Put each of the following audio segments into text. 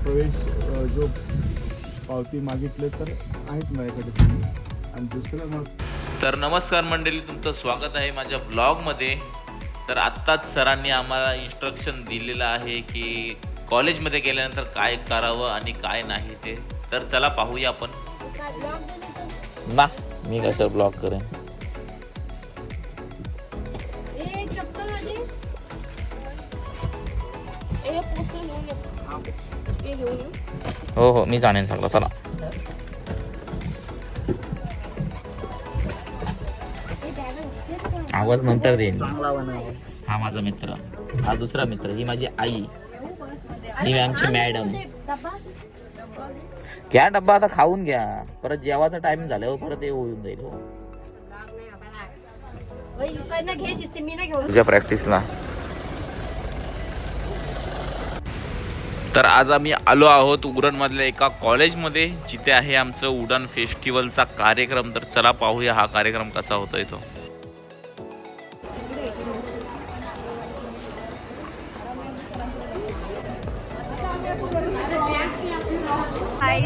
प्रवेश जो पावती मागितले तर आहेत माझ्याकडे तुम्ही. आणि दुसरं मग तर नमस्कार मंडळी, तुमचं स्वागत आहे माझ्या ब्लॉगमध्ये. तर आत्ताच सरांनी आम्हाला इन्स्ट्रक्शन दिलेलं आहे की कॉलेजमध्ये गेल्यानंतर काय करावं आणि काय नाही ते. तर चला पाहूया आपण. ना मी कसं ब्लॉग करेन. हो हो, मी जाणेन सगळं. चला. आवाज नंतर देईन. हा माझा मित्र, हा दुसरा मित्र, ही माझी आई, ही आमची मॅडम. घ्या डब्बा, आता खाऊन घ्या. परत जेवायचा टाइम झाल्यावर परत हे होऊन जाईल. तुझ्या प्रॅक्टिसला. तर आज आम्ही आलो आहोत उरणमधल्या एका कॉलेजमध्ये, जिथे आहे आमचं उडान फेस्टिवलचा कार्यक्रम. तर चला पाहूया हा कार्यक्रम कसा होतोय तो.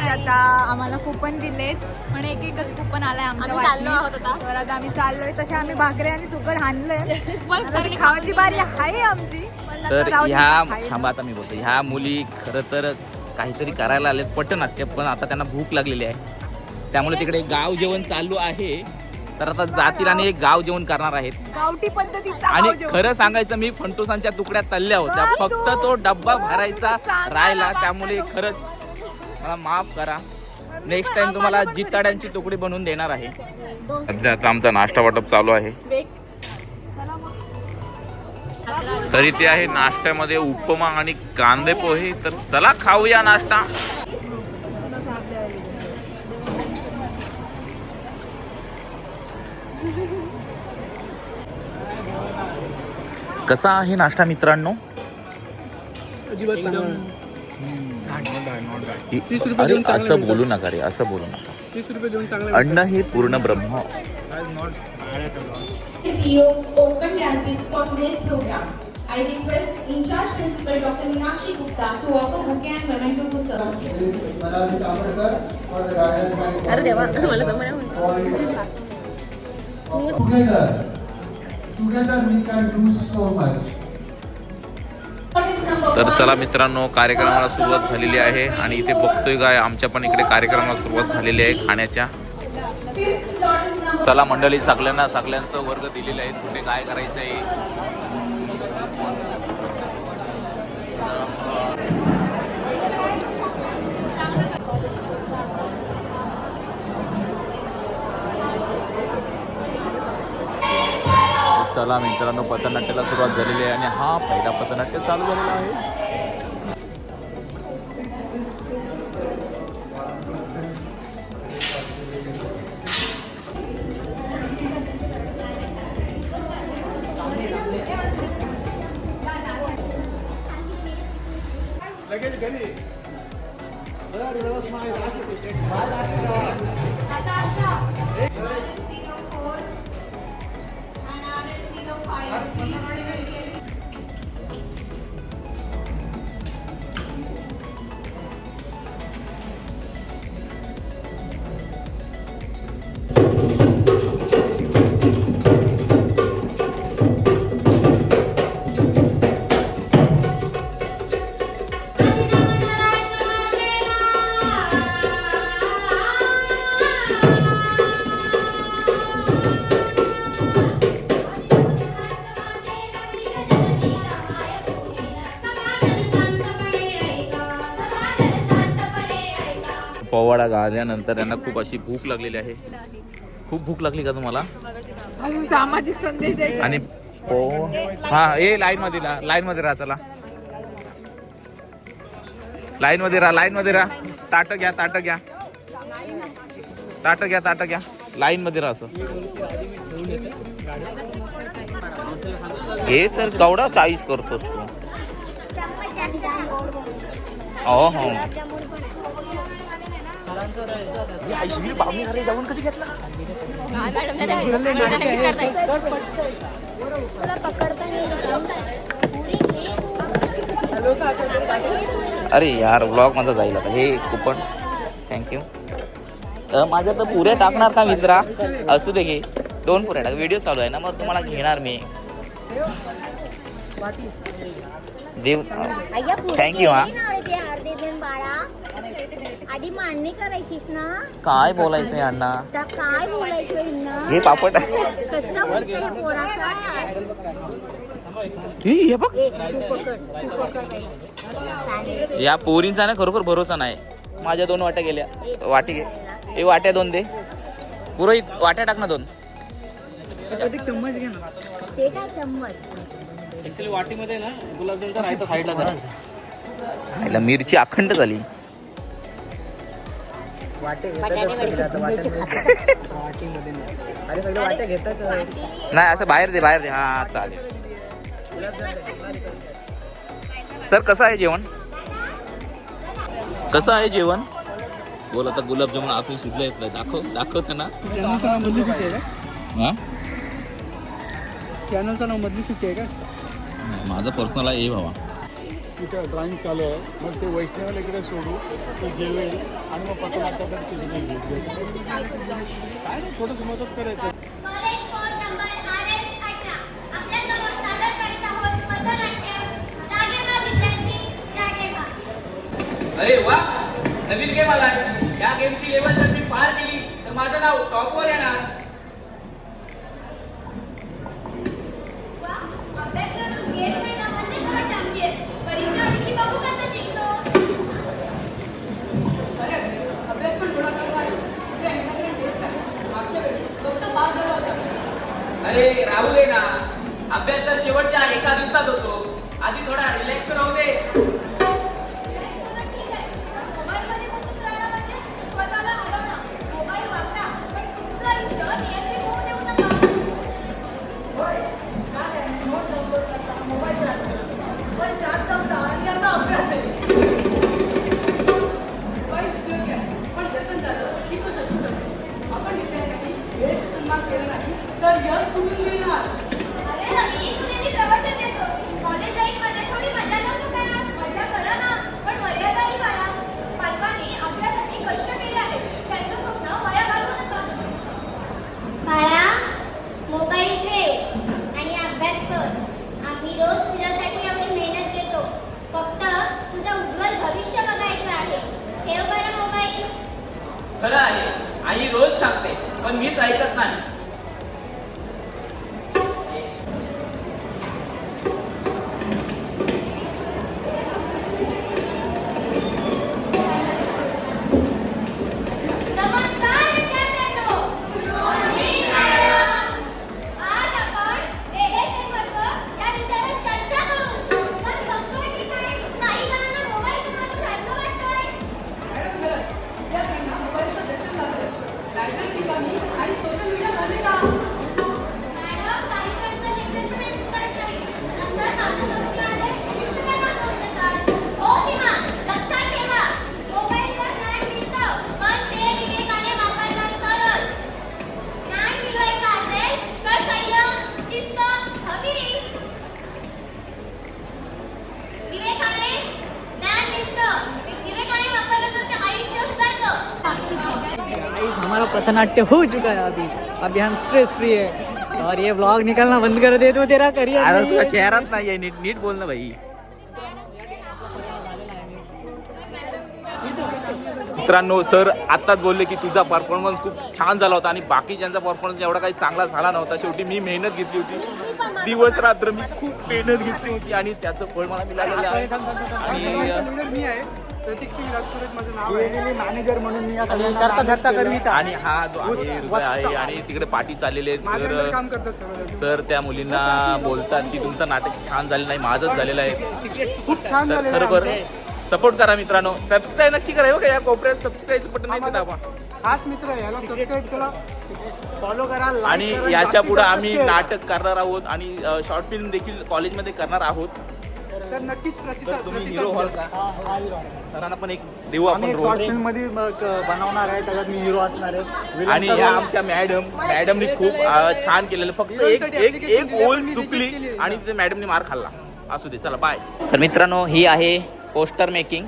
आता आम्हाला कुपन दिलेत, पण एक एकच कुपन आलाय आमच्या वाटणीस. तर आता आम्ही चाललोय. तसे आम्ही भाकरी आणि सुकट आणलंय. खावाची बारी आहे आमची. तर ह्या थांबा, आता मी बोलतो. ह्या मुली खरं तर काहीतरी करायला आलेत, पटनाट्य. पण आता त्यांना भूक लागलेली आहे, त्यामुळे तिकडे गाव जेवण चालू आहे. तर आता जातील आणि एक गाव जेवण करणार आहेत, गावठी पद्धतीचा. आणि खरं सांगायचं, मी फंटुसांच्या तुकड्या तळल्या होत्या, फक्त तो डब्बा भरायचा राहिला. त्यामुळे खरंच मला माफ करा. नेक्स्ट टाइम तुम्हाला जिताड्यांची तुकडी बनवून देणार आहे. सध्या आता आमचा नाश्ता वाटप चालू आहे. तर इथे आहे नाश्त्यामध्ये उपमा आणि कांदे पोहे. तर चला खाऊया नाश्ता. कसा आहे नाश्ता मित्रांनो? अरे असं बोलू नका रे, असं बोलू नका. अन्न हे पूर्ण ब्रह्म. Open campus for today's program. I request in charge principal Dr. Meenakshi Gupta to offer bouquet and memento to sir. Please, Manali Kamarkar for the guidance and together we can do so much. तर चला मित्रांनो, कार्यक्रमाला सुरुवात झालेली आहे. आणि इथे बघतोय काय, आमच्या पण इकडे कार्यक्रमाला सुरुवात झालेली आहे खाण्याच्या. चला मंडळी, सगळ्यांचं वर्ग दिलेले आहेत, कुठे काय करायचं आहे. चला मित्रांनो, पथनाट्याला सुरुवात झालेली आहे आणि हा पहिला पथनाट्य चालू झालेला आहे. पोवाडा गाल्यानंतर त्यांना खूप अशी भूक लागलेली आहे. खूप भूक लागली का तुम्हाला? सामाजिक संदेश द्यायचा. आणि हा, ए लाईन मध्ये राहा. चला लाईन मध्ये राहा. ताट घ्या. लाईन मध्ये राहा. असं हे सर केवढा चॉईस करतोस तू. हो हो जेवण कधी घेतला अरे यार व्लॉग माझा जाईल आता हे कुपन थँक्यू माझ्या तर पुऱ्या टाकणार का मित्रा असू दे घे 2 पुऱ्या टाक व्हिडिओ चालू आहे ना मग तुम्हाला घेणार मी देव थँक्यू हा आधी मांडणी करायचीस ना काय बोलायचंय अण्णा काय बोलायचं हे पापड कसं व्हायचं पोराचा हे बघ या पोरींचा ना खरोखर भरोसा नाही माझ्या 2 वाट्या गेल्या वाटी घे हे वाट्या 2 दे पुरोहित वाट्या टाक ना 2 चम्मच घे ना ते काय चम्मच ऍक्च्युली वाटीमध्ये ना गुलाबजामचा रायता साईडला मिरची अखंड झाली नाही असं बाहेर दे हा चालेल सर कसं आहे जेवण बोल आता गुलाबजामुन आपण शिजले दाखवत ना चॅनलचं नाव मधली सुट्टी आहे का माझं पर्सनल आहे बाबा तिथं ड्रॉइंग चालू आहे मग ते वैष्णवला इकडे सोडू ते जेवेल आणि मग पथनाट्याकडे तिथे काय नाही थोडंसं मदत करायचं कॉलेज कोड नंबर RS 18 आपल्या समोर सादर करीत आहोत पथनाट्य जागे व्हा विद्यार्थी जागे व्हा. अरे वा नवीन गेम आलाय या गेमची लेवल जर मी पार केली तर माझं नाव टॉपवर येणार वा अभ्यास करून गेम खेळणं म्हणजे खरा चॅम्पियन परीक्षा आली की बघू कसं जिंकतो. अभ्यास पण थोडा करता आहे मागच्या वेळी फक्त 5 झाला होता. अरे राहू दे ना अभ्यास तर शेवटच्या एका दिवसात होतो आधी थोडा रिलॅक्स राहू दे ठीक आहे मोबाईलमध्ये गुंतून राहणं म्हणजे स्वतःला हलवणं. मोबाईल वापरा पण तुमचं आयुष्य नियंत्रित होऊ देऊ नका. नोट डाउनलोड करता मोबाईल चालतो पण चार्ज संपला आणि याचा अभ्यास आहे मोबाईल उपयोगी आहे पण व्यसन झालं की तो शत्रू ठरतो. आपण विद्यार्थ्यांनी वेळेचा सन्मान केला नाही तर यश कुठून मिळणार अरे रवी तू नेहमी प्रवचन देतो कॉलेज लाईफमध्ये थोडी मजा नव्हतं का? मजा करा ना पण मर्यादाही पाळा. पालकांनी आपल्यासाठी कष्ट केले आहेत त्यांचं स्वप्न वाया घालवू नका. बाळा मोबाईल ठेव आणि अभ्यास कर आम्ही रोज तुझ्यासाठी एवढी मेहनत घेतो फक्त तुझं उज्ज्वल भविष्य बघायचं आहे ठेव बरं मोबाईल खरं आहे आई रोज सांगते पण मीच ऐकत नाही नमस्कार विद्यार्थ्यांनो. आज आपण ASM वर्ग या विषयावर चर्चा करू. पण बघतोय की काही जणांना मोबाईलचं मात्र हलकं वाटतोय. मॅडम खरंच विद्यार्थ्यांना मोबाईलचं व्यसन लागलं लायब्ररी कमी आणि सोशल मीडिया मध्ये का मॅडम काही जणांना लेक्चर करत नाही. नंतर साधू आले शिक्षकांना फोन देतात. हो सीमा लक्षात ठेवा मोबाईलवर ज्ञान मिळतं पण ते विवेकाने वापरलं तरच. ज्ञान मिळवायचं असेल तर संयम शिस्त हवी. विवेकाने ज्ञान मिळतं विवेकाने वापरलं तर ते आयुष्य सुधारतं. गाइस हमारा पथनाट्य हो चुका है अभी हम स्ट्रेस फ्री है और ये व्लॉग निकालना बंद कर दे तो तेरा करियर अरे नहीं तुझा है। चेहराच नाही नीट बोल ना भाई मित्रांनो सर आत्ताच बोलले की तुझा परफॉर्मन्स खूप छान झाला होता आणि बाकीच्यांचा परफॉर्मन्स एवढा काही चांगला झाला नव्हता. शेवटी मी मेहनत घेतली होती दिवस रात्र मी खूप मेहनत घेतली होती आणि त्याचं फळ मला मिळालेलं आहे. आणि मी आहे प्रतीक सिंग राजपुरोहित माझं नाव आहे मॅनेजर म्हणून मी करता धरता करविता आणि हा जो आहे हृदय आहे आणि तिकडे पाठी चाललेले आहेत माझ्याकडे सर काम करतात सर्व सर त्या मुलींना बोलतात की तुमचं नाटक छान झालेलं नाही माझंच झालेलं आहे. खूप छान तर झालेलं खरोखर आहे. सपोर्ट करा मित्रांनो सबस्क्राईब नक्की करा बघा या कोपऱ्यात सबस्क्राईबचं बटन नाही दाबा खास मित्र आहे याला सबस्क्राईब करा फॉलो करा like आणि करा, याच्या जास्तीत पुढे जास्त आम्ही share. नाटक करणार आहोत आणि शॉर्ट फिल्म देखील कॉलेजमध्ये करणार आहोत तर नक्कीच तुम्ही हिरो व्हाल का? सरांना पण एक देऊ आम्ही आपण एक शॉर्ट रोल. फिल्म मध्ये बनवणार आहे, त्याच्यात मी हिरो असणार आहे. आणि या आमच्या मॅडमनी खूप छान केलेलं. फक्त एक ओळ चुकली आणि तिथे मॅडमनी मार खाल्ला. असू दे, चला बाय. तर मित्रांनो, ही आहे पोस्टर मेकिंग.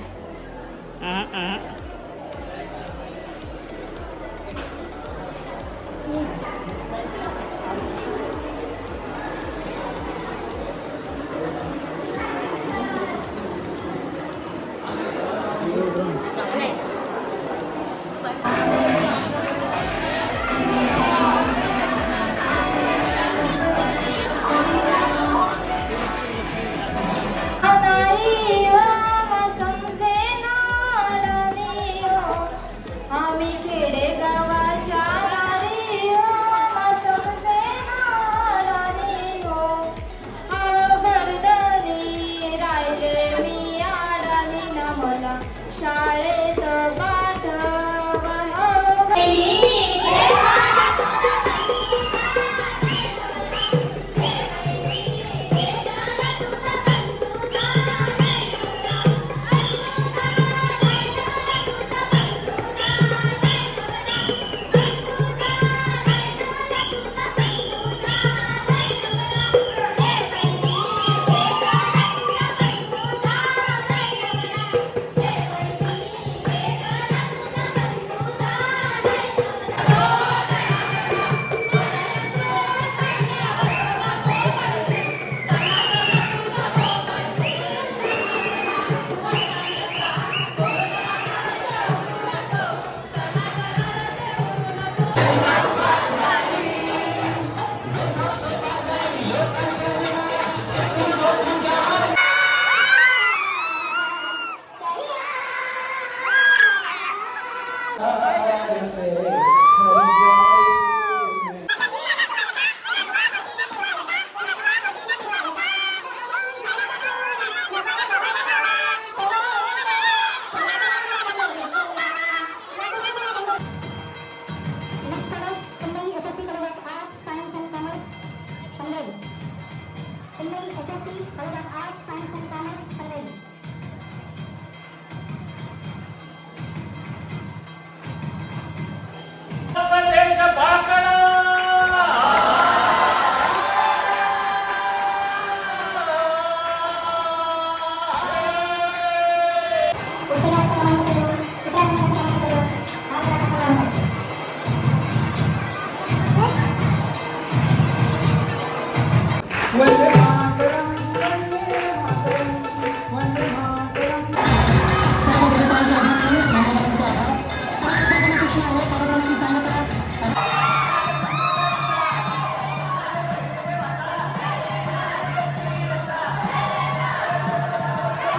आम्ही खेडेगावाच्या नारी समजे नारी हो गर्दनी राहिले मी आडानी न मला शाळेत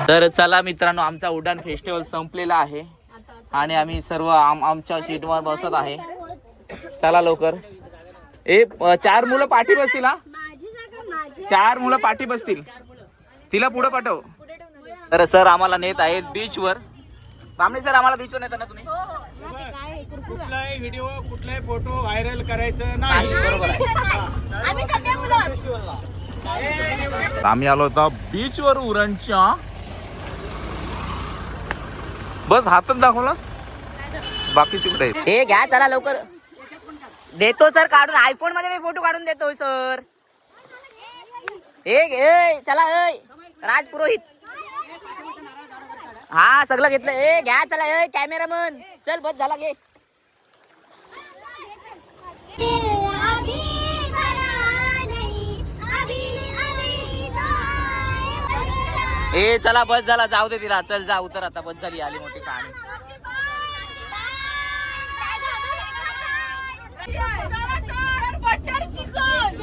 तर चला मित्रांनो, आमचा उड्डाण फेस्टिवल संपलेला आहे आणि आम्ही सर्व आमच्या सीटवर बसत आहे. चला लवकर. 4 मुलं पाठी बसतील. हा, 4 मुलं पाठी बसतील. तिला पुढे पाठव. तर सर आम्हाला नेत आहेत बीच वर. बामणे सर, आम्हाला बीच वर नेता ना तुम्ही? कुठलाही व्हिडिओ कुठलाही फोटो व्हायरल करायचं नाही. बरोबर आहे. आम्ही आलो होतो बीच वर उरणच्या. बस हातात दाखवलास, बाकीची कुठे? हे घ्या, चला लवकर. देतो सर काढून. आयफोन मध्ये मी फोटो काढून देतोय सर. चला राज पुरोहित. हा, सगळं घेतलं. घ्या चला. कॅमेरामन चल, बस झाला घे. चला बस झाला, जाऊ दे तिला. चल जा, उतर आता. बस झाली, आली मोठी कहाणी. Butter chicken